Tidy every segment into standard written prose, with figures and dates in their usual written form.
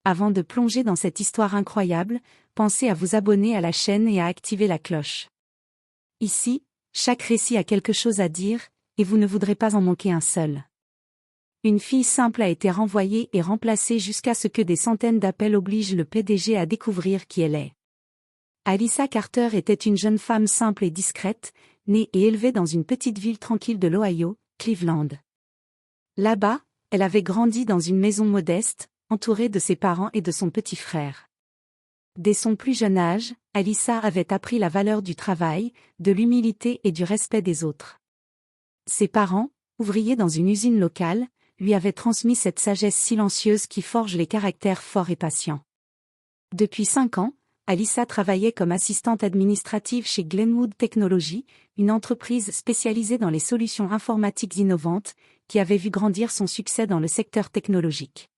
Avant de plonger dans cette histoire incroyable, pensez à vous abonner à la chaîne et à activer la cloche. Ici, chaque récit a quelque chose à dire, et vous ne voudrez pas en manquer un seul. Une fille simple a été renvoyée et remplacée jusqu'à ce que des centaines d'appels obligent le PDG à découvrir qui elle est. Alyssa Carter était une jeune femme simple et discrète, née et élevée dans une petite ville tranquille de l'Ohio, Cleveland. Là-bas, elle avait grandi dans une maison modeste, entourée de ses parents et de son petit frère. Dès son plus jeune âge, Alyssa avait appris la valeur du travail, de l'humilité et du respect des autres. Ses parents, ouvriers dans une usine locale, lui avaient transmis cette sagesse silencieuse qui forge les caractères forts et patients. Depuis 5 ans, Alyssa travaillait comme assistante administrative chez Glenwood Technology, une entreprise spécialisée dans les solutions informatiques innovantes, qui avait vu grandir son succès dans le secteur technologique.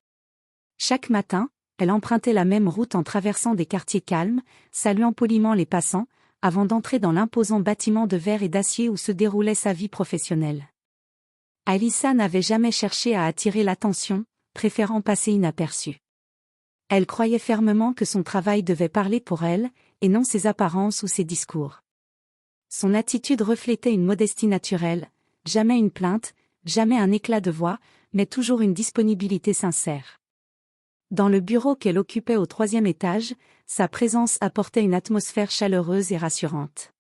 Chaque matin, elle empruntait la même route en traversant des quartiers calmes, saluant poliment les passants, avant d'entrer dans l'imposant bâtiment de verre et d'acier où se déroulait sa vie professionnelle. Alyssa n'avait jamais cherché à attirer l'attention, préférant passer inaperçue. Elle croyait fermement que son travail devait parler pour elle, et non ses apparences ou ses discours. Son attitude reflétait une modestie naturelle, jamais une plainte, jamais un éclat de voix, mais toujours une disponibilité sincère. Dans le bureau qu'elle occupait au 3e étage, sa présence apportait une atmosphère chaleureuse et rassurante.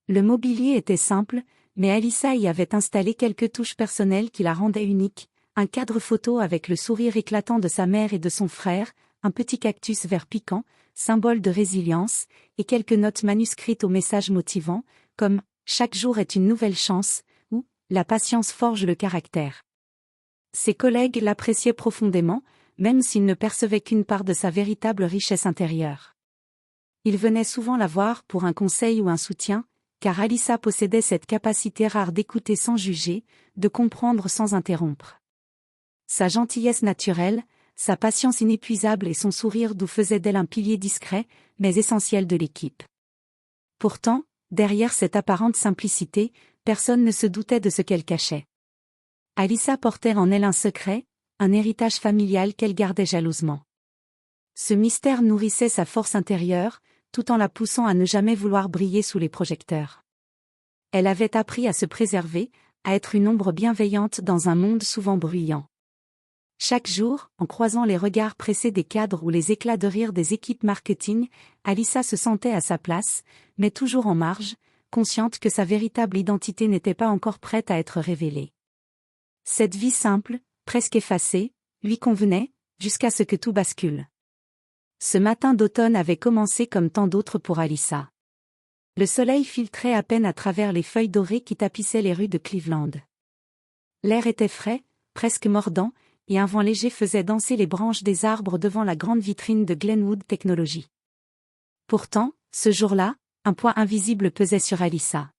Le mobilier était simple, mais Alyssa y avait installé quelques touches personnelles qui la rendaient unique, un cadre photo avec le sourire éclatant de sa mère et de son frère, un petit cactus vert piquant, symbole de résilience, et quelques notes manuscrites aux messages motivants, comme « Chaque jour est une nouvelle chance » ou « La patience forge le caractère ». Ses collègues l'appréciaient profondément, même s'ils ne percevaient qu'une part de sa véritable richesse intérieure. Ils venaient souvent la voir pour un conseil ou un soutien, car Alyssa possédait cette capacité rare d'écouter sans juger, de comprendre sans interrompre. Sa gentillesse naturelle, sa patience inépuisable et son sourire doux faisaient d'elle un pilier discret, mais essentiel de l'équipe. Pourtant, derrière cette apparente simplicité, personne ne se doutait de ce qu'elle cachait. Alyssa portait en elle un secret, un héritage familial qu'elle gardait jalousement. Ce mystère nourrissait sa force intérieure, tout en la poussant à ne jamais vouloir briller sous les projecteurs. Elle avait appris à se préserver, à être une ombre bienveillante dans un monde souvent bruyant. Chaque jour, en croisant les regards pressés des cadres ou les éclats de rire des équipes marketing, Alyssa se sentait à sa place, mais toujours en marge, consciente que sa véritable identité n'était pas encore prête à être révélée. Cette vie simple, presque effacée, lui convenait, jusqu'à ce que tout bascule. Ce matin d'automne avait commencé comme tant d'autres pour Alyssa. Le soleil filtrait à peine à travers les feuilles dorées qui tapissaient les rues de Cleveland. L'air était frais, presque mordant, et un vent léger faisait danser les branches des arbres devant la grande vitrine de Glenwood Technology. Pourtant, ce jour-là, un poids invisible pesait sur Alyssa.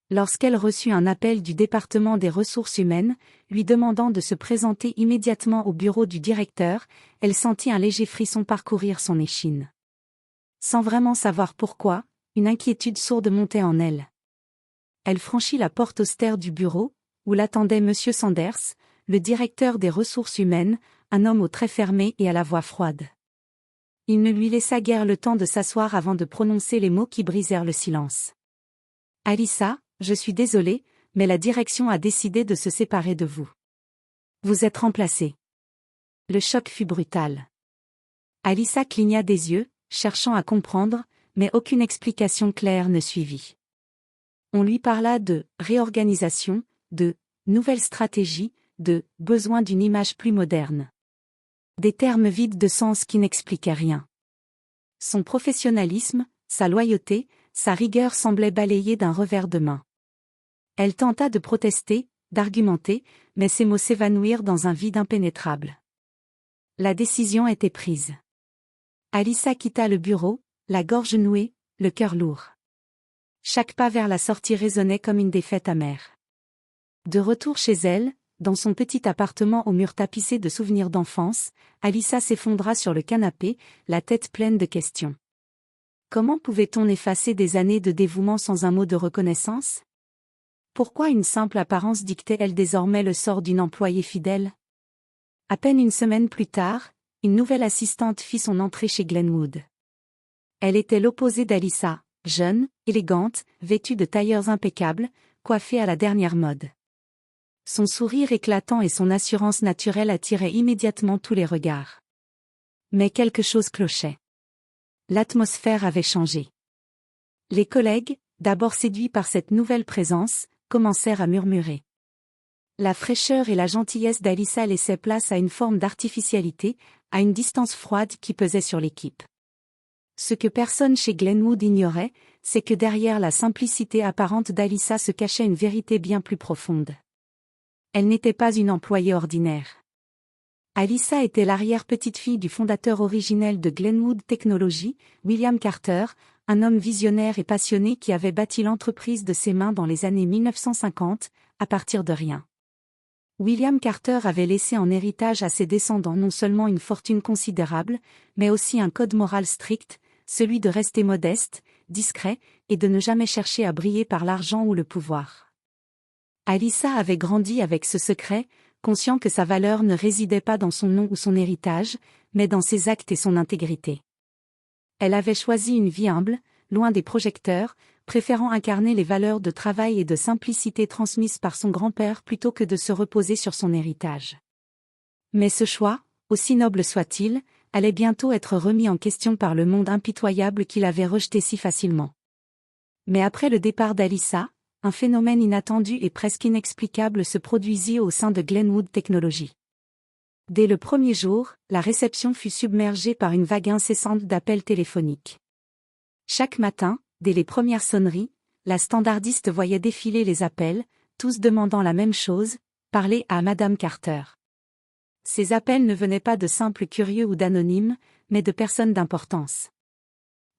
Lorsqu'elle reçut un appel du département des ressources humaines, lui demandant de se présenter immédiatement au bureau du directeur, elle sentit un léger frisson parcourir son échine. Sans vraiment savoir pourquoi, une inquiétude sourde montait en elle. Elle franchit la porte austère du bureau, où l'attendait M. Sanders, le directeur des ressources humaines, un homme aux traits fermés et à la voix froide. Il ne lui laissa guère le temps de s'asseoir avant de prononcer les mots qui brisèrent le silence. « Alyssa, je suis désolé, mais la direction a décidé de se séparer de vous. Vous êtes remplacée. » Le choc fut brutal. Alyssa cligna des yeux, cherchant à comprendre, mais aucune explication claire ne suivit. On lui parla de « réorganisation », de « nouvelle stratégie », de « besoin d'une image plus moderne ». Des termes vides de sens qui n'expliquaient rien. Son professionnalisme, sa loyauté, sa rigueur semblaient balayés d'un revers de main. Elle tenta de protester, d'argumenter, mais ses mots s'évanouirent dans un vide impénétrable. La décision était prise. Alyssa quitta le bureau, la gorge nouée, le cœur lourd. Chaque pas vers la sortie résonnait comme une défaite amère. De retour chez elle, dans son petit appartement aux murs tapissés de souvenirs d'enfance, Alyssa s'effondra sur le canapé, la tête pleine de questions. Comment pouvait-on effacer des années de dévouement sans un mot de reconnaissance ? Pourquoi une simple apparence dictait-elle désormais le sort d'une employée fidèle ? À peine une semaine plus tard, une nouvelle assistante fit son entrée chez Glenwood. Elle était l'opposé d'Alyssa, jeune, élégante, vêtue de tailleurs impeccables, coiffée à la dernière mode. Son sourire éclatant et son assurance naturelle attiraient immédiatement tous les regards. Mais quelque chose clochait. L'atmosphère avait changé. Les collègues, d'abord séduits par cette nouvelle présence, commencèrent à murmurer. La fraîcheur et la gentillesse d'Alyssa laissaient place à une forme d'artificialité, à une distance froide qui pesait sur l'équipe. Ce que personne chez Glenwood ignorait, c'est que derrière la simplicité apparente d'Alyssa se cachait une vérité bien plus profonde. Elle n'était pas une employée ordinaire. Alyssa était l'arrière-petite-fille du fondateur originel de Glenwood Technology, William Carter, un homme visionnaire et passionné qui avait bâti l'entreprise de ses mains dans les années 1950, à partir de rien. William Carter avait laissé en héritage à ses descendants non seulement une fortune considérable, mais aussi un code moral strict, celui de rester modeste, discret, et de ne jamais chercher à briller par l'argent ou le pouvoir. Alyssa avait grandi avec ce secret, conscient que sa valeur ne résidait pas dans son nom ou son héritage, mais dans ses actes et son intégrité. Elle avait choisi une vie humble, loin des projecteurs, préférant incarner les valeurs de travail et de simplicité transmises par son grand-père plutôt que de se reposer sur son héritage. Mais ce choix, aussi noble soit-il, allait bientôt être remis en question par le monde impitoyable qui l'avait rejeté si facilement. Mais après le départ d'Alyssa, un phénomène inattendu et presque inexplicable se produisit au sein de Glenwood Technology. Dès le premier jour, la réception fut submergée par une vague incessante d'appels téléphoniques. Chaque matin, dès les premières sonneries, la standardiste voyait défiler les appels, tous demandant la même chose, parler à Madame Carter. Ces appels ne venaient pas de simples curieux ou d'anonymes, mais de personnes d'importance.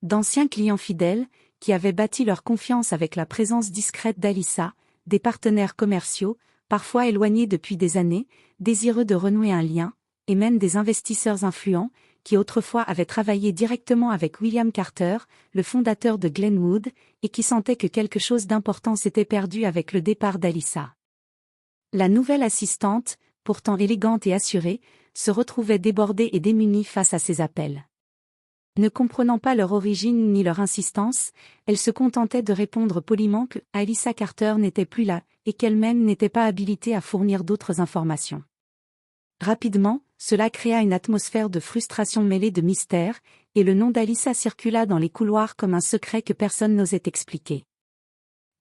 D'anciens clients fidèles, qui avaient bâti leur confiance avec la présence discrète d'Alyssa, des partenaires commerciaux, parfois éloignés depuis des années, désireux de renouer un lien, et même des investisseurs influents, qui autrefois avaient travaillé directement avec William Carter, le fondateur de Glenwood, et qui sentaient que quelque chose d'important s'était perdu avec le départ d'Alyssa. La nouvelle assistante, pourtant élégante et assurée, se retrouvait débordée et démunie face à ces appels. Ne comprenant pas leur origine ni leur insistance, elle se contentait de répondre poliment que Alyssa Carter n'était plus là, et qu'elle-même n'était pas habilitée à fournir d'autres informations. Rapidement, cela créa une atmosphère de frustration mêlée de mystère, et le nom d'Alyssa circula dans les couloirs comme un secret que personne n'osait expliquer.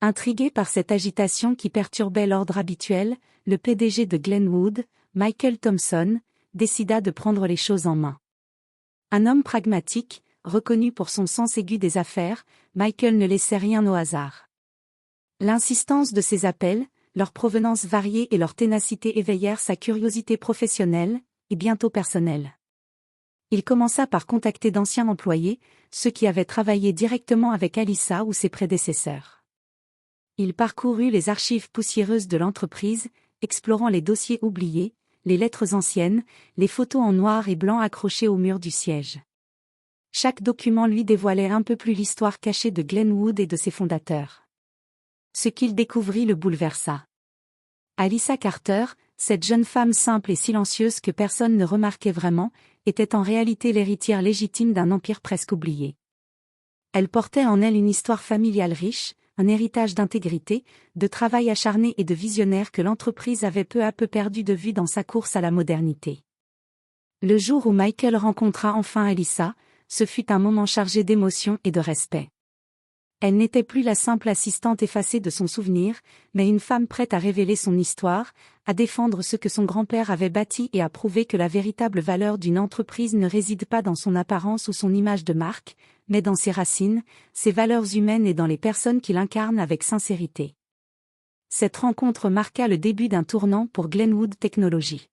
Intrigué par cette agitation qui perturbait l'ordre habituel, le PDG de Glenwood, Michael Thompson, décida de prendre les choses en main. Un homme pragmatique, reconnu pour son sens aigu des affaires, Michael ne laissait rien au hasard. L'insistance de ses appels, leur provenance variée et leur ténacité éveillèrent sa curiosité professionnelle, et bientôt personnelle. Il commença par contacter d'anciens employés, ceux qui avaient travaillé directement avec Alyssa ou ses prédécesseurs. Il parcourut les archives poussiéreuses de l'entreprise, explorant les dossiers oubliés, les lettres anciennes, les photos en noir et blanc accrochées au mur du siège. Chaque document lui dévoilait un peu plus l'histoire cachée de Glenwood et de ses fondateurs. Ce qu'il découvrit le bouleversa. Alyssa Carter, cette jeune femme simple et silencieuse que personne ne remarquait vraiment, était en réalité l'héritière légitime d'un empire presque oublié. Elle portait en elle une histoire familiale riche, un héritage d'intégrité, de travail acharné et de visionnaire que l'entreprise avait peu à peu perdu de vue dans sa course à la modernité. Le jour où Michael rencontra enfin Alyssa, ce fut un moment chargé d'émotion et de respect. Elle n'était plus la simple assistante effacée de son souvenir, mais une femme prête à révéler son histoire, à défendre ce que son grand-père avait bâti et à prouver que la véritable valeur d'une entreprise ne réside pas dans son apparence ou son image de marque, mais dans ses racines, ses valeurs humaines et dans les personnes qui l'incarnent avec sincérité. Cette rencontre marqua le début d'un tournant pour Glenwood Technology.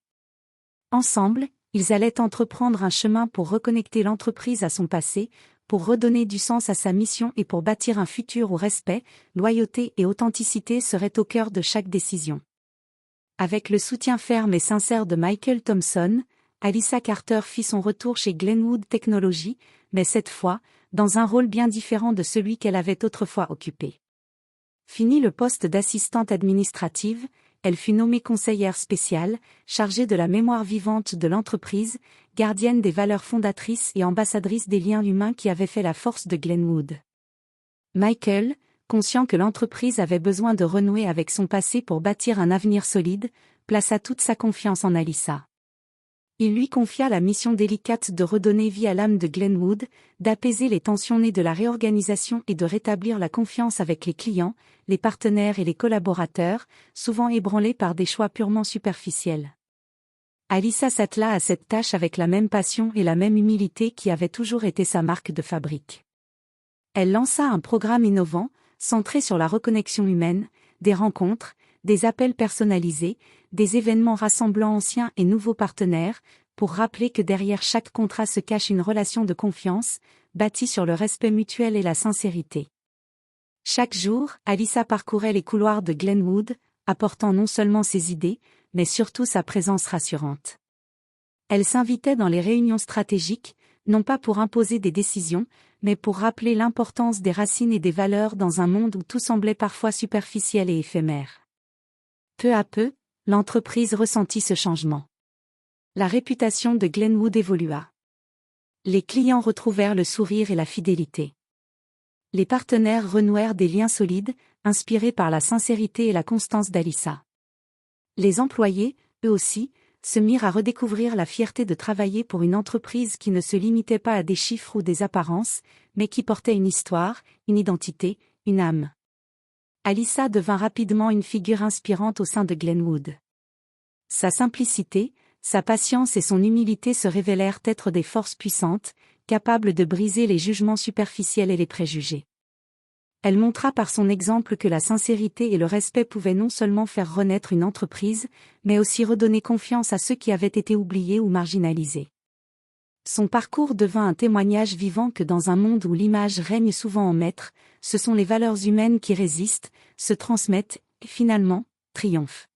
Ensemble, ils allaient entreprendre un chemin pour reconnecter l'entreprise à son passé, pour redonner du sens à sa mission et pour bâtir un futur où respect, loyauté et authenticité seraient au cœur de chaque décision. Avec le soutien ferme et sincère de Michael Thompson, Alyssa Carter fit son retour chez Glenwood Technology, mais cette fois, dans un rôle bien différent de celui qu'elle avait autrefois occupé. Fini le poste d'assistante administrative, elle fut nommée conseillère spéciale, chargée de la mémoire vivante de l'entreprise, gardienne des valeurs fondatrices et ambassadrice des liens humains qui avaient fait la force de Glenwood. Michael, conscient que l'entreprise avait besoin de renouer avec son passé pour bâtir un avenir solide, plaça toute sa confiance en Alyssa. Il lui confia la mission délicate de redonner vie à l'âme de Glenwood, d'apaiser les tensions nées de la réorganisation et de rétablir la confiance avec les clients, les partenaires et les collaborateurs, souvent ébranlés par des choix purement superficiels. Alyssa s'attela à cette tâche avec la même passion et la même humilité qui avaient toujours été sa marque de fabrique. Elle lança un programme innovant, centré sur la reconnexion humaine, des rencontres, des appels personnalisés, des événements rassemblant anciens et nouveaux partenaires, pour rappeler que derrière chaque contrat se cache une relation de confiance, bâtie sur le respect mutuel et la sincérité. Chaque jour, Alyssa parcourait les couloirs de Glenwood, apportant non seulement ses idées, mais surtout sa présence rassurante. Elle s'invitait dans les réunions stratégiques, non pas pour imposer des décisions, mais pour rappeler l'importance des racines et des valeurs dans un monde où tout semblait parfois superficiel et éphémère. Peu à peu, l'entreprise ressentit ce changement. La réputation de Glenwood évolua. Les clients retrouvèrent le sourire et la fidélité. Les partenaires renouèrent des liens solides, inspirés par la sincérité et la constance d'Alyssa. Les employés, eux aussi, se mirent à redécouvrir la fierté de travailler pour une entreprise qui ne se limitait pas à des chiffres ou des apparences, mais qui portait une histoire, une identité, une âme. Alyssa devint rapidement une figure inspirante au sein de Glenwood. Sa simplicité, sa patience et son humilité se révélèrent être des forces puissantes, capables de briser les jugements superficiels et les préjugés. Elle montra par son exemple que la sincérité et le respect pouvaient non seulement faire renaître une entreprise, mais aussi redonner confiance à ceux qui avaient été oubliés ou marginalisés. Son parcours devint un témoignage vivant que dans un monde où l'image règne souvent en maître, ce sont les valeurs humaines qui résistent, se transmettent et finalement, triomphent.